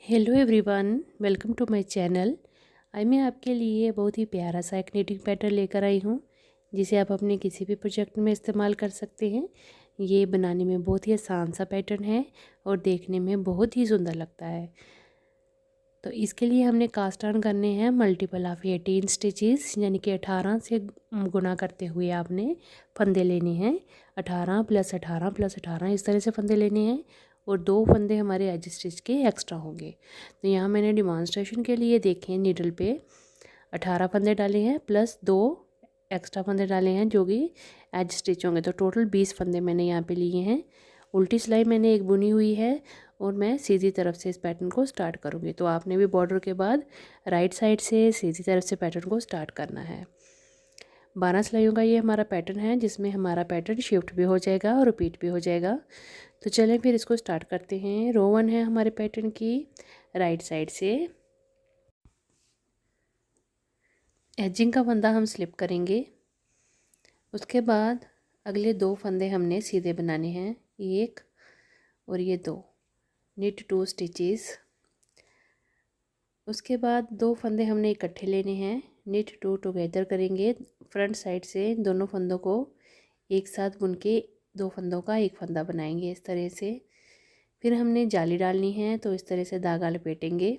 Hello everyone, welcome to my channel. आज मैं आपके लिए बहुत ही प्यारा सा एक निटिंग पैटर्न लेकर आई हूँ, जिसे आप अपने किसी भी प्रोजेक्ट में इस्तेमाल कर सकते हैं। ये बनाने में बहुत ही आसान सा पैटर्न है और देखने में बहुत ही सुंदर लगता है। तो इसके लिए हमने कास्ट ऑन करने हैं मल्टीपल ऑफ 18 स्टिचेस, यानी कि 18 से गुना करते हुए आपने फंदे लेने हैं। 18 + 18 + 18 इस तरह से फंदे लेने हैं और 2 फंदे हमारे एज स्टिच के एक्स्ट्रा होंगे। तो यहाँ मैंने डिमॉन्स्ट्रेशन के लिए देखें नीडल पे 18 फंदे डाले हैं प्लस 2 एक्स्ट्रा फंदे डाले हैं जो कि एज स्टिच होंगे। तो टोटल 20 फंदे मैंने यहाँ पे लिए हैं। उल्टी सिलाई मैंने एक बुनी हुई है और मैं सीधी तरफ से इस पैटर्न को स्टार्ट करूँगी। तो आपने भी बॉर्डर के बाद राइट साइड से सीधी तरफ से पैटर्न को स्टार्ट करना है। 12 सिलाइयों का ये हमारा पैटर्न है, जिसमें हमारा पैटर्न शिफ्ट भी हो जाएगा और रिपीट भी हो जाएगा। तो चलें फिर इसको स्टार्ट करते हैं। रो 1 है हमारे पैटर्न की। राइट साइड से एजिंग का फंदा हम स्लिप करेंगे। उसके बाद अगले 2 फंदे हमने सीधे बनाने हैं, 1 और ये 2, निट 2 स्टिचेस। उसके बाद 2 फंदे हमने इकट्ठे लेने हैं, निट 2 टुगेदर करेंगे। फ्रंट साइड से दोनों फंदों को एक साथ बुन के 2 फंदों का एक फंदा बनाएंगे इस तरह से। फिर हमने जाली डालनी है, तो इस तरह से धागा लपेटेंगे।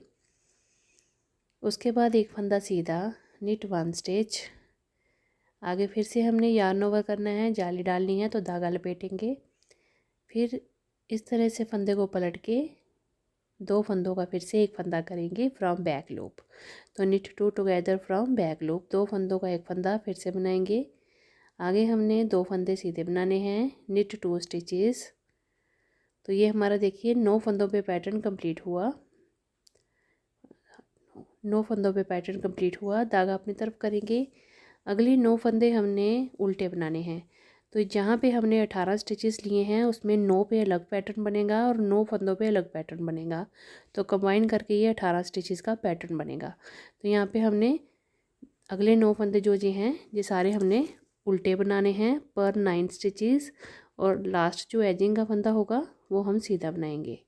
उसके बाद एक फंदा सीधा, निट 1 स्टिच। आगे फिर से हमने यार्न ओवर करना है, जाली डालनी है तो धागा लपेटेंगे। फिर इस तरह से फंदे को पलट के 2 फंदों का फिर से एक फंदा करेंगे फ्रॉम बैक लूप। तो knit 2 together from back loop, 2 फंदों का एक फंदा फिर से बनाएंगे। आगे हमने 2 फंदे सीधे बनाने हैं, निट 2 स्टिचेस। तो ये हमारा देखिए 9 फंदों पे पैटर्न कंप्लीट हुआ। 9 फंदों पे पैटर्न कंप्लीट हुआ। धागा अपनी तरफ करेंगे। अगली 9 फंदे हमने उल्टे बनाने हैं। तो जहाँ पे हमने 18 स्टिचेस लिए हैं उसमें 9 पे अलग पैटर्न बनेगा और 9 फंदों पे अलग पैटर्न बनेगा। तो कंबाइन करके ये 18 स्टिचेस का पैटर्न बनेगा। तो यहाँ पे हमने अगले 9 फंदे जो जी हैं ये सारे हमने उल्टे बनाने हैं पर 9 स्टिचेस, और लास्ट जो एजिंग का फंदा होगा वो हम सीधा बनाएंगे।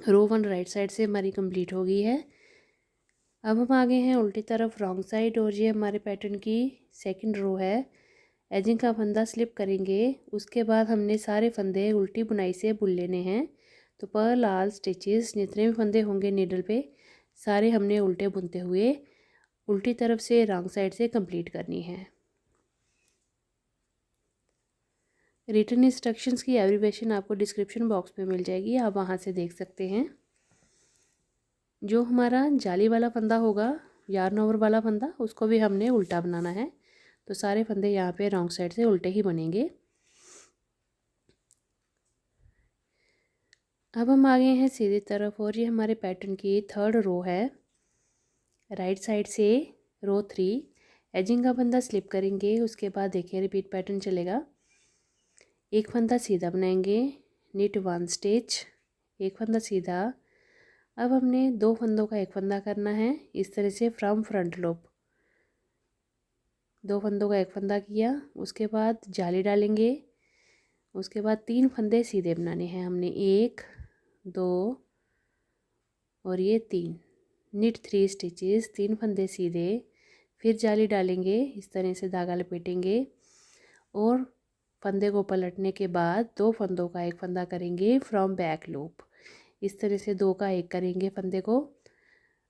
रो 1 राइट साइड से हमारी कंप्लीट हो गई है। अब हम आगे हैं उल्टी तरफ रॉन्ग साइड, और ये हमारे पैटर्न की सेकंड रो है। एजिंग का फंदा स्लिप करेंगे। उसके बाद हमने सारे फंदे उल्टी बुनाई से बुन लेने हैं। तो पर ऑल स्टिचेस जितने भी फंदे होंगे नीडल पे सारे हमने उल्टे बुनते हुए उल्टी तरफ से रॉन्ग साइड से कंप्लीट करनी है। रिटर्न इंस्ट्रक्शंस की एब्रीविएशन आपको डिस्क्रिप्शन बॉक्स में मिल जाएगी, आप वहाँ से देख सकते हैं। जो हमारा जाली वाला फंदा होगा, यार्न ओवर वाला फंदा, उसको भी हमने उल्टा बनाना है। तो सारे फंदे यहाँ पे रॉन्ग साइड से उल्टे ही बनेंगे। अब हम आगे हैं सीधी तरफ, और ये हमारे पैटर्न की थर्ड रो है। राइट साइड से रो 3 एजिंग का फंदा स्लिप करेंगे। उसके बाद देखिए रिपीट पैटर्न चलेगा। एक फंदा सीधा बनाएंगे, निट 1 स्टिच, एक फंदा सीधा। अब हमने 2 फंदों का एक फंदा करना है इस तरह से फ्रॉम फ्रंट लूप। 2 फंदों का एक फंदा किया, उसके बाद जाली डालेंगे। उसके बाद 3 फंदे सीधे बनाने हैं हमने, 1 2 और ये 3, निट 3 स्टिचेस, 3 फंदे सीधे। फिर जाली डालेंगे, इस तरह से धागा लपेटेंगे और फंदे को पलटने के बाद 2 फंदों का एक फंदा करेंगे फ्रॉम बैक लूप। इस तरह से 2 का एक करेंगे फंदे को।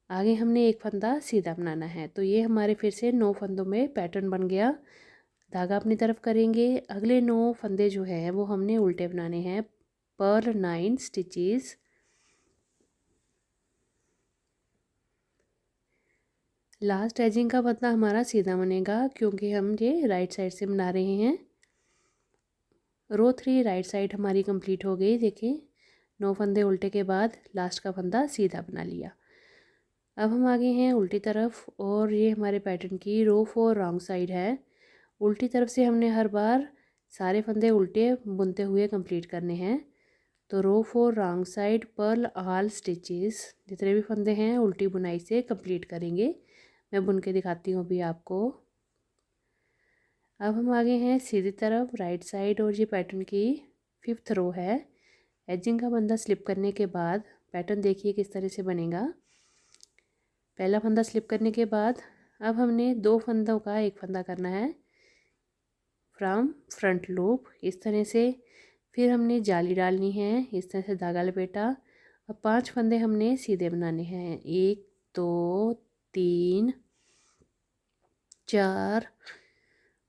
आगे हमने एक फंदा सीधा बनाना है। तो ये हमारे फिर से 9 फंदों में पैटर्न बन गया। धागा अपनी तरफ करेंगे। अगले 9 फंदे जो हैं वो हमने उल्टे बनाने हैं पर 9 स्टिचेस। लास्ट एजिंग का फंदा हमारा सीधा बनेगा क्योंकि हम ये राइट साइड से बना रहे हैं। रो 3 राइट साइड हमारी कंप्लीट हो गई। देखिए 9 फंदे उल्टे के बाद लास्ट का फंदा सीधा बना लिया। अब हम आगे हैं उल्टी तरफ, और ये हमारे पैटर्न की रो 4 रॉन्ग साइड है। उल्टी तरफ से हमने हर बार सारे फंदे उल्टे बुनते हुए कंप्लीट करने हैं। तो row 4 wrong side purl all stitches, जितने भी फंदे हैं उल्टी बुनाई से कंप्लीट करेंगे। मैं बुन के दिखाती हूँ अभी आपको। अब हम आगे हैं सीधी तरफ राइट साइड, और ये पैटर्न की 5th रो है। एजिंग का फंदा स्लिप करने के बाद पैटर्न देखिए किस तरह से बनेगा। पहला फंदा स्लिप करने के बाद अब हमने 2 फंदों का एक फंदा करना है फ्रॉम फ्रंट लूप इस तरह से। फिर हमने जाली डालनी है, इस तरह से धागा लपेटा। अब 5 फंदे हमने सीधे बनाने हैं, 1 2 3 4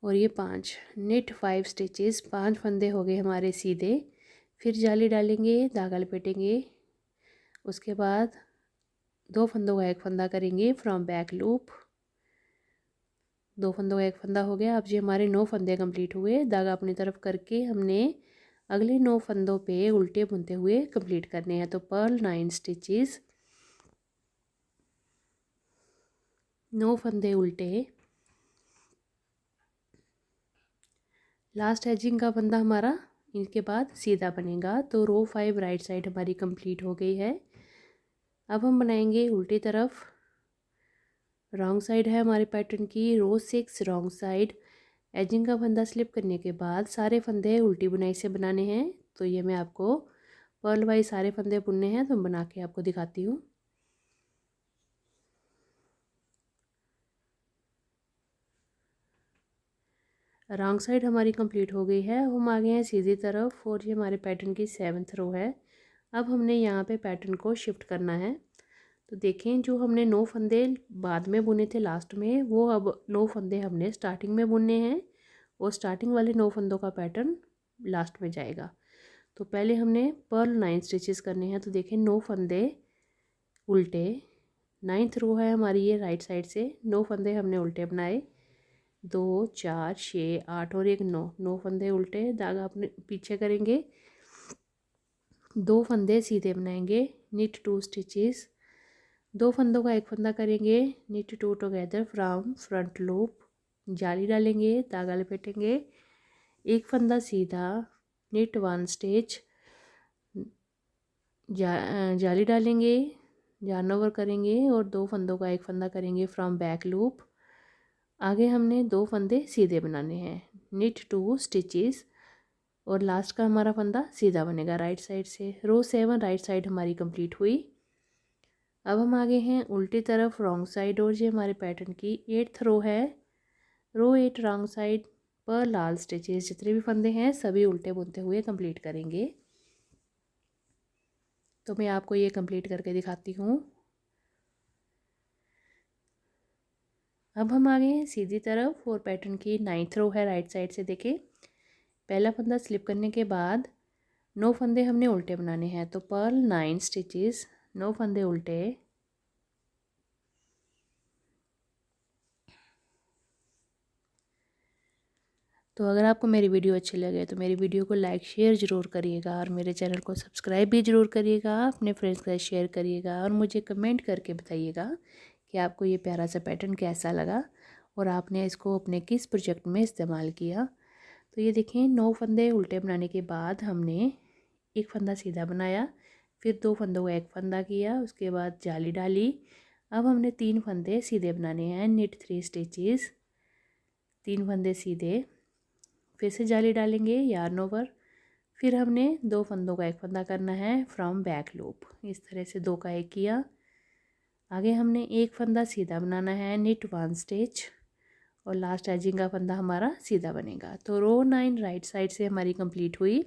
और ये 5। नेट 5 स्टिचेस, 5 फंदे हो गए हमारे सीधे। फिर जाली डालेंगे, धागा लपेटेंगे, उसके बाद 2 फंदों का एक फंदा करेंगे फ्रॉम बैक लूप। 2 फंदों का एक फंदा हो गया। अब ये हमारे 9 फंदे कंप्लीट हुए। धागा अपनी तरफ करके हमने अगले 9 फंदों पे उल्टे बुनते हुए कंप्लीट करने हैं। तो पर्ल 9 स्टिचेस, 9 फंदे उल्टे, लास्ट एजिंग का फंदा हमारा इनके बाद सीधा बनेगा। तो रो 5 राइट साइड हमारी कंप्लीट हो गई है। अब हम बनाएंगे उल्टी तरफ। रॉन्ग साइड है हमारे पैटर्न की, रो 6 रॉन्ग साइड। एजिंग का फंदा स्लिप करने के बाद सारे फंदे उल्टी बुनाई से बनाने हैं। तो ये मैं आपको पर्ल वाइज सारे फंदे बुनने हैं, तो मैं बना के आपको दिखाती हूँ। रॉन्ग साइड हमारी कंप्लीट हो गई है। हम आ गए हैं सीधी तरफ और ये हमारे पैटर्न की 7th रो है। अब हमने यहाँ पे पैटर्न को शिफ्ट करना है। तो देखें, जो हमने 9 फंदे बाद में बुने थे लास्ट में, वो अब 9 फंदे हमने स्टार्टिंग में बुनने हैं और स्टार्टिंग वाले 9 फंदों का पैटर्न लास्ट में जाएगा। तो पहले हमने पर्ल 9 स्टिचेस करने हैं। तो देखें 9 फंदे उल्टे, 9th रो है हमारी ये राइट साइड से। 9 फंदे हमने उल्टे बनाए, 2 4 6 8 और 1 9। 9 फंदे उल्टे, धागा अपने पीछे करेंगे, 2 फंदे सीधे बनाएंगे, निट 2 स्टिचेस, 2 फंदों का एक फंदा करेंगे, knit 2 together from front loop, जाली डालेंगे, धागा लपेटेंगे, एक फंदा सीधा, निट 1 स्टिच, जाली डालेंगे, yarn ओवर करेंगे और 2 फंदों का एक फंदा करेंगे फ्रॉम बैक लूप। आगे हमने 2 फंदे सीधे बनाने हैं, निट 2 स्टिचेस और लास्ट का हमारा फंदा सीधा बनेगा राइट साइड से। रो 7 राइट साइड हमारी कंप्लीट हुई। अब हम आगे हैं उल्टी तरफ रॉन्ग साइड और ये हमारे पैटर्न की 8th रो है। रो 8 रॉन्ग साइड पर लाल स्टिचेस, जितने भी फंदे हैं सभी उल्टे बुनते हुए कंप्लीट करेंगे। तो मैं आपको ये कंप्लीट करके दिखाती हूँ। अब हम आ गए हैं सीधी तरफ और पैटर्न की 9th रो है राइट साइड से। देखें, पहला फंदा स्लिप करने के बाद 9 फंदे हमने उल्टे बनाने हैं। तो पर्ल 9 स्टिचेस, 9 फंदे उल्टे, तो अगर आपको मेरी वीडियो अच्छी लगे तो मेरी वीडियो को लाइक शेयर ज़रूर करिएगा और मेरे चैनल को सब्सक्राइब भी ज़रूर करिएगा, अपने फ्रेंड्स के साथ शेयर करिएगा और मुझे कमेंट करके बताइएगा कि आपको ये प्यारा सा पैटर्न कैसा लगा और आपने इसको अपने किस प्रोजेक्ट में इस्तेमाल किया। तो ये देखें, 9 फंदे उल्टे बनाने के बाद हमने एक फंदा सीधा बनाया, फिर 2 फंदों का एक फंदा किया, उसके बाद जाली डाली। अब हमने 3 फंदे सीधे बनाने हैं, निट 3 स्टिचेस, 3 फंदे सीधे, फिर से जाली डालेंगे, यार्न ओवर, फिर हमने 2 फंदों का एक फंदा करना है फ्रॉम बैक लूप। इस तरह से 2 का एक किया। आगे हमने एक फंदा सीधा बनाना है, निट 1 स्टिच और लास्ट एजिंग का फंदा हमारा सीधा बनेगा। तो रो 9 राइट साइड से हमारी कंप्लीट हुई।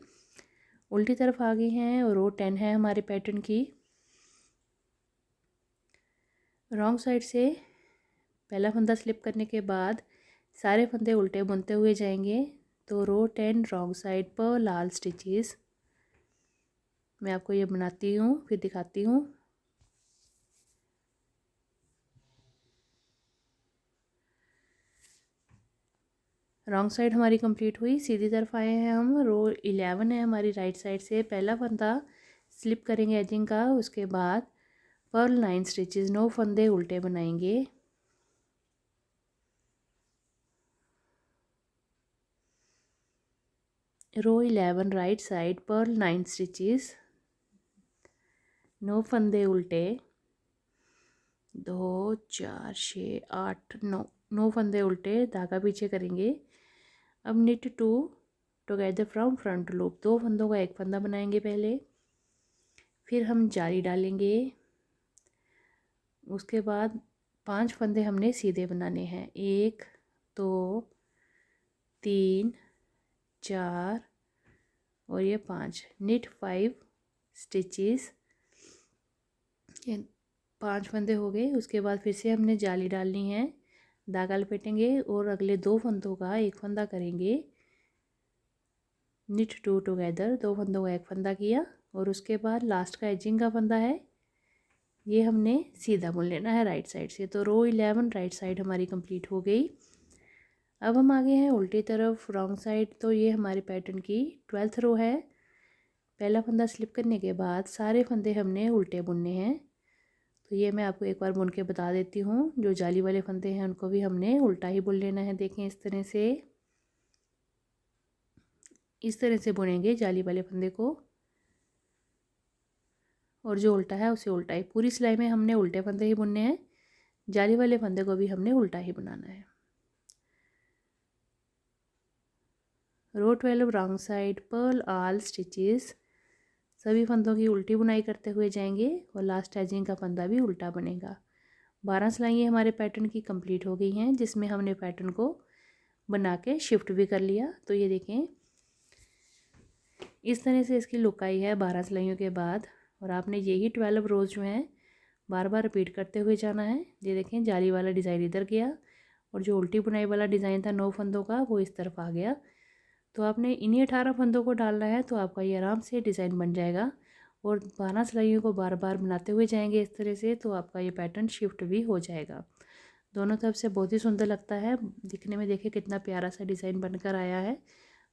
उल्टी तरफ आ गए हैं और रो 10 है हमारे पैटर्न की। रॉन्ग साइड से पहला फंदा स्लिप करने के बाद सारे फंदे उल्टे बुनते हुए जाएंगे। तो रो 10 रॉन्ग साइड पर लाल स्टिचेस, मैं आपको ये बनाती हूँ फिर दिखाती हूँ। रॉन्ग साइड हमारी कंप्लीट हुई। सीधी तरफ आए हैं हम। रो 11 है हमारी राइट साइड से। पहला फंदा स्लिप करेंगे एजिंग का, उसके बाद पर्ल 9 स्टिचेस, 9 फंदे उल्टे बनाएंगे। रो 11 राइट साइड पर्ल 9 स्टिचेस, 9 फंदे उल्टे, 2 4 6 8 9, 9 फंदे उल्टे, धागा पीछे करेंगे। अब knit 2 together from front loop, 2 फंदों का एक फंदा बनाएंगे पहले, फिर हम जाली डालेंगे। उसके बाद 5 फंदे हमने सीधे बनाने हैं, 1 2 3 4 और ये 5, निट 5 स्टिचेस। ये 5 फंदे हो गए। उसके बाद फिर से हमने जाली डालनी है, धागा लपेटेंगे और अगले 2 फंदों का एक फंदा करेंगे, निट 2 टुगेदर। 2 फंदों का एक फंदा किया और उसके बाद लास्ट का एजिंग का फंदा है, ये हमने सीधा बुन लेना है राइट साइड से। तो रो 11 राइट साइड हमारी कंप्लीट हो गई। अब हम आगे हैं उल्टी तरफ, रॉन्ग साइड। तो ये हमारे पैटर्न की 12th रो है। पहला फंदा स्लिप करने के बाद सारे फंदे हमने उल्टे बुनने हैं। तो ये मैं आपको एक बार बुन के बता देती हूँ। जो जाली वाले फंदे हैं उनको भी हमने उल्टा ही बुन लेना है। देखें इस तरह से बुनेंगे जाली वाले फंदे को, और जो उल्टा है उसे उल्टा ही। पूरी सिलाई में हमने उल्टे फंदे ही बुनने हैं, जाली वाले फंदे को भी हमने उल्टा ही बनाना है। Row 12 wrong side, purl all stitches. सभी फंदों की उल्टी बुनाई करते हुए जाएंगे और लास्ट एजिंग का फंदा भी उल्टा बनेगा। 12 सिलाइयाँ हमारे पैटर्न की कंप्लीट हो गई हैं, जिसमें हमने पैटर्न को बना के शिफ्ट भी कर लिया। तो ये देखें इस तरह से इसकी लुक आई है 12 सिलाइयों के बाद। और आपने यही 12 रोज़ जो हैं बार बार रिपीट करते हुए जाना है। ये देखें जाली वाला डिज़ाइन इधर गया और जो उल्टी बुनाई वाला डिज़ाइन था 9 फंदों का वो इस तरफ आ गया। तो आपने इन्हीं 18 फंदों को डालना है, तो आपका ये आराम से डिज़ाइन बन जाएगा। और 12 सिलाइयों को बार बार बनाते हुए जाएंगे इस तरह से, तो आपका ये पैटर्न शिफ्ट भी हो जाएगा। दोनों तरफ से बहुत ही सुंदर लगता है दिखने में। देखिए कितना प्यारा सा डिज़ाइन बनकर आया है।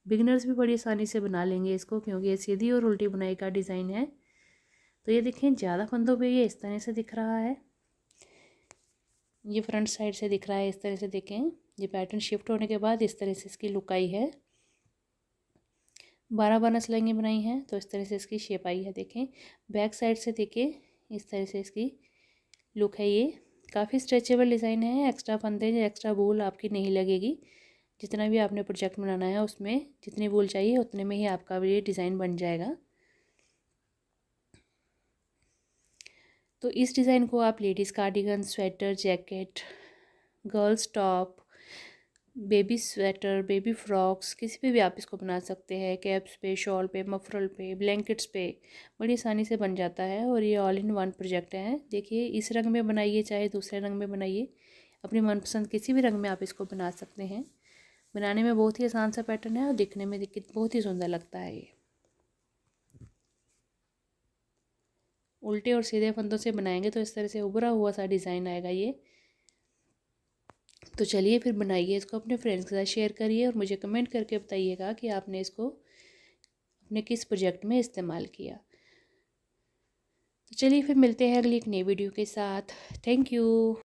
बिगिनर्स भी बड़ी आसानी से बना लेंगे इसको, क्योंकि ये सीधी और उल्टी बुनाई का डिज़ाइन है। तो ये देखें ज़्यादा फंदों पे ये इस तरह से दिख रहा है, ये फ्रंट साइड से दिख रहा है इस तरह से। देखें ये पैटर्न शिफ्ट होने के बाद इस तरह से इसकी लुक आई है। 12 सिलाइयाँ बनाई हैं तो इस तरह से इसकी शेप आई है। देखें बैक साइड से देखें इस तरह से इसकी लुक है। ये काफ़ी स्ट्रेचेबल डिज़ाइन है। एक्स्ट्रा फंदे या एक्स्ट्रा वूल आपकी नहीं लगेगी। जितना भी आपने प्रोजेक्ट बनाना है उसमें जितनी वूल चाहिए उतने में ही आपका ये डिज़ाइन बन जाएगा। तो इस डिज़ाइन को आप ladies cardigan, sweater, jacket, girls top, baby sweater, baby frocks, किसी पे भी आप इसको बना सकते हैं। कैप्स पे, शॉल पे, मफरल पे, ब्लैंकेट्स पे बड़ी आसानी से बन जाता है। और ये ऑल इन वन प्रोजेक्ट है। देखिए इस रंग में बनाइए चाहे दूसरे रंग में बनाइए, अपनी मनपसंद किसी भी रंग में आप इसको बना सकते हैं। बनाने में बहुत ही आसान सा पैटर्न है और दिखने में बहुत ही सुंदर लगता है। ये उल्टे और सीधे फंदों से बनाएंगे तो इस तरह से उभरा हुआ सा डिज़ाइन आएगा ये। तो चलिए फिर बनाइए इसको, अपने फ्रेंड्स के साथ शेयर करिए और मुझे कमेंट करके बताइएगा कि आपने इसको अपने किस प्रोजेक्ट में इस्तेमाल किया। तो चलिए फिर मिलते हैं अगली एक नई वीडियो के साथ। Thank you.